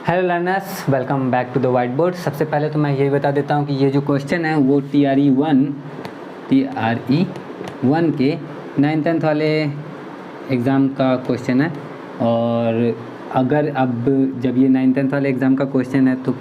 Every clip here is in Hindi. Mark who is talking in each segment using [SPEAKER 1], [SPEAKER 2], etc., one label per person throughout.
[SPEAKER 1] Hello learners, welcome back to the whiteboard. सबसे पहले तो मैं यही बता देता हूँ कि ये जो क्वेश्चन है वो TRE 1 के 9th वाले एग्ज़ाम का क्वेश्चन है। और अगर अब जब ये 9th वाले एग्ज़ाम का क्वेश्चन है तो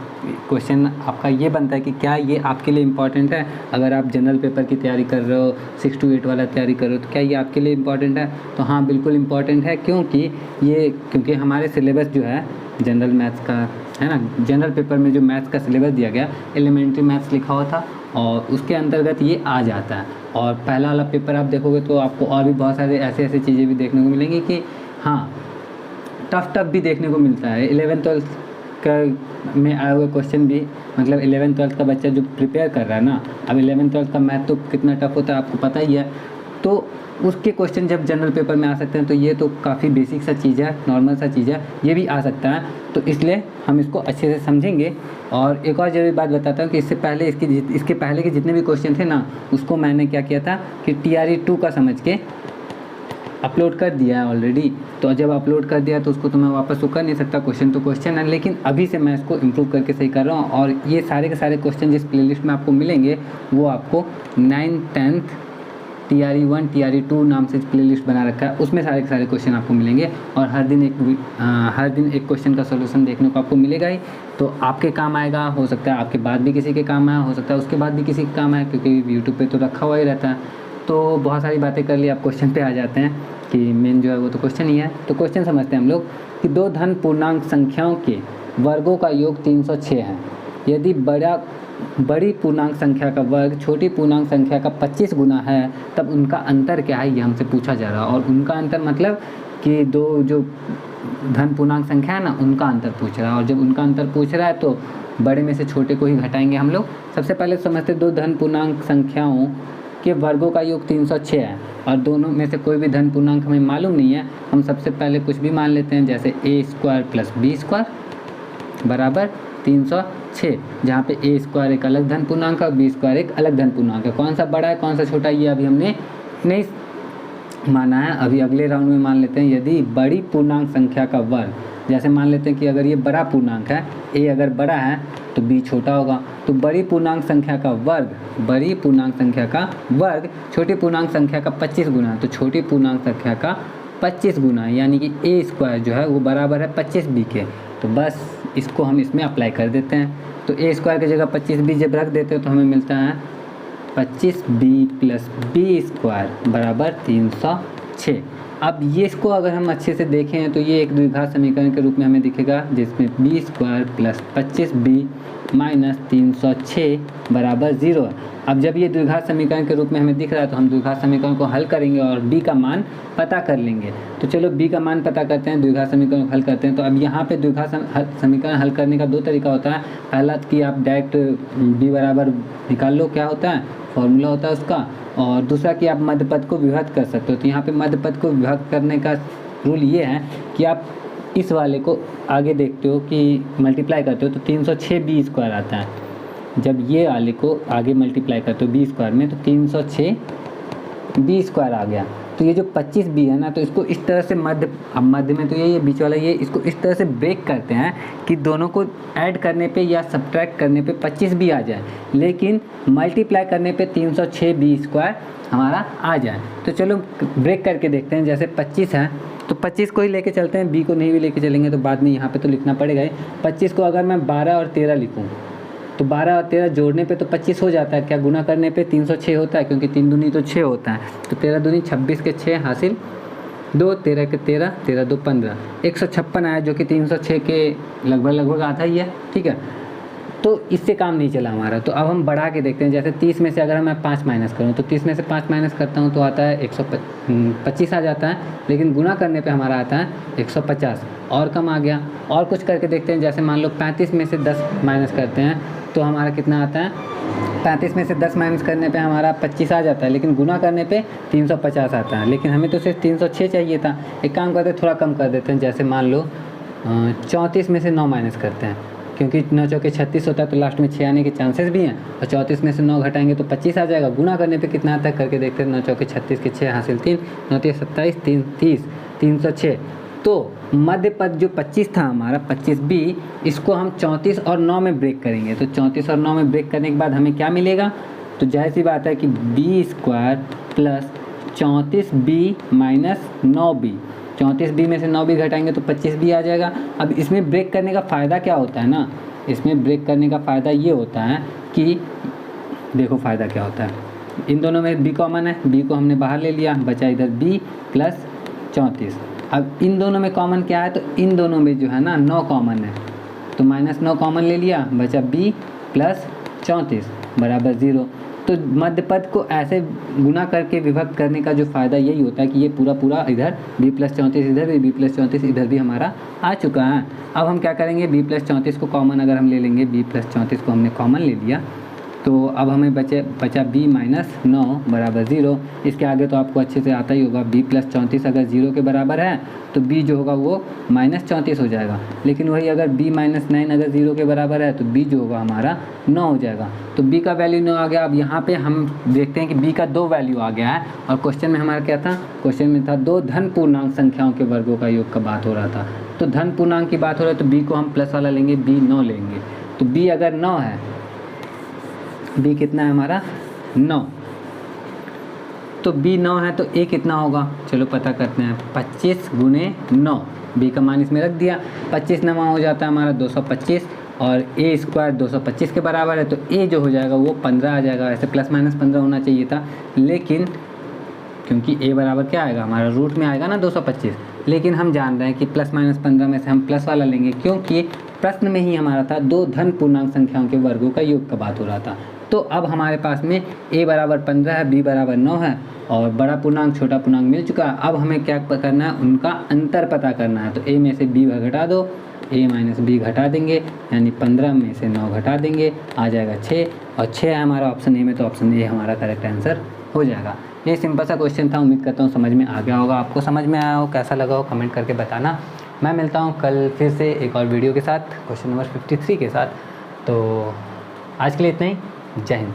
[SPEAKER 1] क्वेश्चन आपका ये बनता है कि क्या ये आपके लिए इम्पॉर्टेंट है। अगर आप जनरल पेपर की तैयारी कर रहे हो, 6 to 8 वाला तैयारी कर रहे हो, तो क्या ये आपके लिए इम्पॉर्टेंट है? तो हाँ, बिल्कुल इम्पॉर्टेंट है। क्योंकि हमारे सिलेबस जो है जनरल मैथ्स का है ना, जनरल पेपर में जो मैथ्स का सिलेबस दिया गया, एलिमेंट्री मैथ्स लिखा हुआ था और उसके अंतर्गत ये आ जाता है। और पहला वाला पेपर आप देखोगे तो आपको और भी बहुत सारे ऐसे चीज़ें भी देखने को मिलेंगी कि हाँ, टफ भी देखने को मिलता है। 11th-12th का में आए हुए क्वेश्चन भी, मतलब 11th-12th का बच्चा जो प्रिपेयर कर रहा है ना, अब 11th-12th का मैथ तो कितना टफ होता है आपको पता ही है। तो उसके क्वेश्चन जब जनरल पेपर में आ सकते हैं तो ये तो काफ़ी बेसिक सा चीज़ है, नॉर्मल सा चीज़ है, ये भी आ सकता है। तो इसलिए हम इसको अच्छे से समझेंगे। और एक और ज़रूरी बात बताता हूँ कि इससे पहले इसके पहले के जितने भी क्वेश्चन थे ना, उसको मैंने क्या किया था कि TRE 2 का समझ के अपलोड कर दिया है ऑलरेडी। तो जब अपलोड कर दिया तो उसको तो मैं वापस तो कर नहीं सकता, क्वेश्चन तो क्वेश्चन है, लेकिन अभी से मैं इसको इम्प्रूव करके सही कर रहा हूँ। और ये सारे के सारे क्वेश्चन जिस प्लेलिस्ट में आपको मिलेंगे वो आपको 9th 10th TRE 1 TRE 2 नाम से प्लेलिस्ट बना रखा है, उसमें सारे के सारे क्वेश्चन आपको मिलेंगे। और हर दिन एक क्वेश्चन का सोल्यूशन देखने को आपको मिलेगा ही, तो आपके काम आएगा। हो सकता है आपके बाद भी किसी के काम आया, हो सकता है उसके बाद भी किसी के काम आए, क्योंकि यूट्यूब पे तो रखा हुआ ही रहता है। तो बहुत सारी बातें कर ली, आप क्वेश्चन पे आ जाते हैं कि मेन जो है वो तो क्वेश्चन ही है। तो क्वेश्चन समझते हैं हम लोग कि दो धन पूर्णांक संख्याओं के वर्गों का योग 306 है। यदि बड़ी पूर्णांक संख्या का वर्ग छोटी पूर्णांक संख्या का 25 गुना है तब उनका अंतर क्या है, ये हमसे पूछा जा रहा है। और उनका अंतर मतलब कि दो जो धन पूर्णांक संख्या है ना, उनका अंतर पूछ रहा है। और जब उनका अंतर पूछ रहा है तो बड़े में से छोटे को ही घटाएंगे हम लोग। सबसे पहले समझते दो धन पूर्णांक संख्याओं के वर्गों का योग 306 है और दोनों में से कोई भी धन पूर्णांक हमें मालूम नहीं है। हम सबसे पहले कुछ भी मान लेते हैं, जैसे a² + b² बराबर 306, जहाँ पे a² एक अलग धन पूर्णांक है और b² एक अलग धन पूर्णांक है। कौन सा बड़ा है कौन सा छोटा है ये अभी हमने नहीं माना है, अभी अगले राउंड में मान लेते हैं। यदि बड़ी पूर्णांक संख्या का वर्ग, जैसे मान लेते हैं कि अगर ये बड़ा पूर्णांक है, a अगर बड़ा है तो b छोटा होगा, तो बड़ी पूर्णांक संख्या का वर्ग छोटी पूर्णांक संख्या का 25 गुना है, तो छोटी पूर्णांक संख्या का 25 गुना है, यानी कि a² जो है वो बराबर है 25b के। तो बस इसको हम इसमें अप्लाई कर देते हैं। तो a² की जगह 25b जब रख देते हैं तो हमें मिलता है 25b + b² बराबर 306। अब ये इसको अगर हम अच्छे से देखें तो ये एक द्विघात समीकरण के रूप में हमें दिखेगा, जिसमें b² + 25b - 306 बराबर 0 है। अब जब ये द्विघात समीकरण के रूप में हमें दिख रहा है तो हम द्विघात समीकरण को हल करेंगे और b का मान पता कर लेंगे। तो चलो b का मान पता करते हैं, द्विघात समीकरण को हल करते हैं। तो अब यहाँ पे द्विघात समीकरण हल करने का दो तरीका होता है। पहला कि आप डायरेक्ट b बराबर निकाल लो, क्या होता है फॉर्मूला होता है उसका। और दूसरा कि आप मध्य पद को विभक्त कर सकते हो। तो यहाँ पे मध्य पद को विभक्त करने का रूल ये है कि आप इस वाले को आगे देखते हो कि मल्टीप्लाई करते हो तो 306 b² आता है। जब ये वाले को आगे मल्टीप्लाई करते हो b² में तो 306 b² आ गया। तो ये जो 25b है ना, तो इसको इस तरह से मध्य में तो ये बीच वाला ये, इसको इस तरह से ब्रेक करते हैं कि दोनों को ऐड करने पे या सब्ट्रैक्ट करने पे 25b आ जाए, लेकिन मल्टीप्लाई करने पे 306 b² हमारा आ जाए। तो चलो ब्रेक करके देखते हैं। जैसे 25 है तो 25 को ही लेके चलते हैं, b को नहीं भी लेके चलेंगे तो बाद में यहाँ पे तो लिखना पड़ेगा ही। 25 को अगर मैं 12 और 13 लिखूँ तो 12 और 13 जोड़ने पे तो 25 हो जाता है, क्या गुना करने पे 306 होता है, क्योंकि 3 दूनी तो 6 होता है। तो 13 दूनी 26 के 6 हासिल 2, 13 के 13, 13 2 15, 156 आया, जो कि 306 के लगभग आता ही है। ठीक है, तो इससे काम नहीं चला हमारा। तो अब हम बढ़ा के देखते हैं। जैसे 30 में से अगर मैं 5 माइनस करूँ तो 30 में से 5 माइनस करता हूँ तो आता है 125 आ जाता है, लेकिन गुना करने पे हमारा आता है 150, और कम आ गया। और कुछ करके देखते हैं। जैसे मान लो 35 में से 10 माइनस करते हैं तो हमारा कितना आता है, 35 में से 10 माइनस करने पे हमारा 25 आ जाता है, लेकिन गुना करने पे 350 आता है। लेकिन हमें तो सिर्फ 306 चाहिए था। एक काम करते हैं, थोड़ा कम कर देते हैं। जैसे मान लो 34 में से 9 माइनस करते हैं, क्योंकि 9 चौके 36 होता है तो लास्ट में 6 आने के चांसेस भी हैं। और 34 में से 9 घटाएंगे तो 25 आ जाएगा। गुना करने पे कितना आता है करके देखते हैं। 9 चौके 36 के 6 हासिल 3, 9 3 27, 3 30, 306। तो मध्य पद जो 25 था हमारा 25b, इसको हम 34 और 9 में ब्रेक करेंगे। तो 34 और 9 में ब्रेक करने के बाद हमें क्या मिलेगा, तो जाहिर सी बात है कि B square plus 34b minus 9b, 34b में से 9b घटाएंगे तो 25b आ जाएगा। अब इसमें ब्रेक करने का फ़ायदा क्या होता है ना, इसमें ब्रेक करने का फ़ायदा ये होता है कि देखो फ़ायदा क्या होता है, इन दोनों में b कॉमन है, b को हमने बाहर ले लिया, बचा इधर b प्लस 34। अब इन दोनों में कॉमन क्या है, तो इन दोनों में जो है ना 9 कॉमन है, तो -9 कॉमन ले लिया, बचा b प्लस 34 बराबर 0। तो मध्य पद को ऐसे गुना करके विभक्त करने का जो फ़ायदा यही होता है कि ये पूरा पूरा इधर b प्लस 34 इधर भी, b प्लस 34 इधर भी हमारा आ चुका है। अब हम क्या करेंगे, b प्लस 34 को कॉमन अगर हम ले लेंगे, b प्लस 34 को हमने कॉमन ले लिया, तो अब हमें बचा b माइनस 9 बराबर 0। इसके आगे तो आपको अच्छे से आता ही होगा, b प्लस 34 अगर 0 के बराबर है तो b जो होगा वो -34 हो जाएगा, लेकिन वही अगर b माइनस 9 अगर 0 के बराबर है तो b जो होगा हमारा 9 हो जाएगा। तो b का वैल्यू 9 आ गया। अब यहाँ पे हम देखते हैं कि b का 2 वैल्यू आ गया है, और क्वेश्चन में हमारा क्या था, क्वेश्चन में था 2 धन पूर्णांक संख्याओं के वर्गों का योग का बात हो रहा था। तो धन पूर्णांक की बात हो रहा है तो b को हम प्लस वाला लेंगे, b 9 लेंगे। तो b अगर 9 है, b कितना है हमारा 9, तो b 9 है तो a कितना होगा, चलो पता करते हैं। 25 गुने 9, b का मान इसमें रख दिया, 25 9 हो जाता है हमारा 225, और a स्क्वायर 225 के बराबर है, तो a जो हो जाएगा वो 15 आ जाएगा। ऐसे प्लस माइनस 15 होना चाहिए था, लेकिन क्योंकि a बराबर क्या आएगा हमारा रूट में आएगा ना 225, लेकिन हम जान रहे हैं कि प्लस माइनस 15 में से हम प्लस वाला लेंगे, क्योंकि प्रश्न में ही हमारा था 2 धन पूर्णांक संख्याओं के वर्गों का योग का बात हो रहा था। तो अब हमारे पास में a बराबर 15 है, b बराबर 9 है, और बड़ा पूर्णांक छोटा पूर्णांक मिल चुका है। अब हमें क्या करना है, उनका अंतर पता करना है। तो a में से b घटा दो, a माइनस b घटा देंगे, यानी 15 में से 9 घटा देंगे, आ जाएगा 6, और 6 है हमारा ऑप्शन ए में, तो ऑप्शन ए हमारा करेक्ट आंसर हो जाएगा। ये सिंपल सा क्वेश्चन था, उम्मीद करता हूँ समझ में आ गया होगा। आपको समझ में आया हो, कैसा लगा हो कमेंट करके बताना। मैं मिलता हूँ कल फिर से एक और वीडियो के साथ, क्वेश्चन नंबर 53 के साथ। तो आज के लिए इतना ही, जय हिंद।